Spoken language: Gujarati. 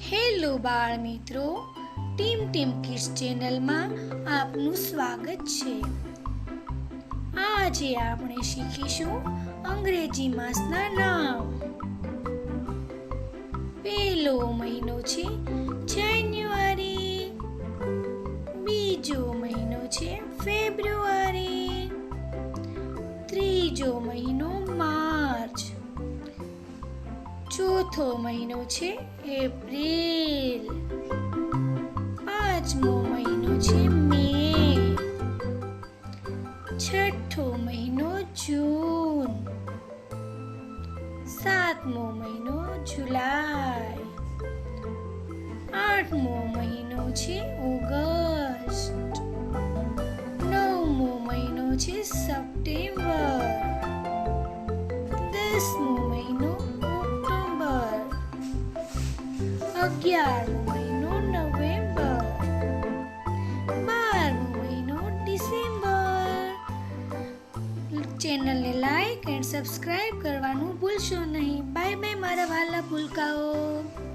હેલો બાળ મિત્રો, ટીમ ટીમ કિડ્સ ચેનલમાં આપનું સ્વાગત છે। આજે આપણે શીખીશું અંગ્રેજી માસના નામ। પહેલો મહિનો છે જાન્યુઆરી, બીજો મહિનો છે ફેબ્રુઆરી, ત્રીજો મહિનો માર્ચ, ચોથો મહિનો છે એપ્રિલ, પાંચમો મહિનો છે મે, છઠ્ઠો મહિનો જૂન, સાતમો મહિનો જુલાઈ, આઠમો મહિનો છે ઓગસ્ટ, નવમો મહિનો છે સપ્ટેમ્બર, દસમો મહિનો ઓક્ટોબર, 11મો મહિનો નવેમ્બર, 12મો મહિનો ડિસેમ્બર। ચેનલને લાઈક એન્ડ સબસ્ક્રાઇબ કરવાનું ભૂલશો નહીં। બાય બાય મારા વાલા ભૂલકાઓ।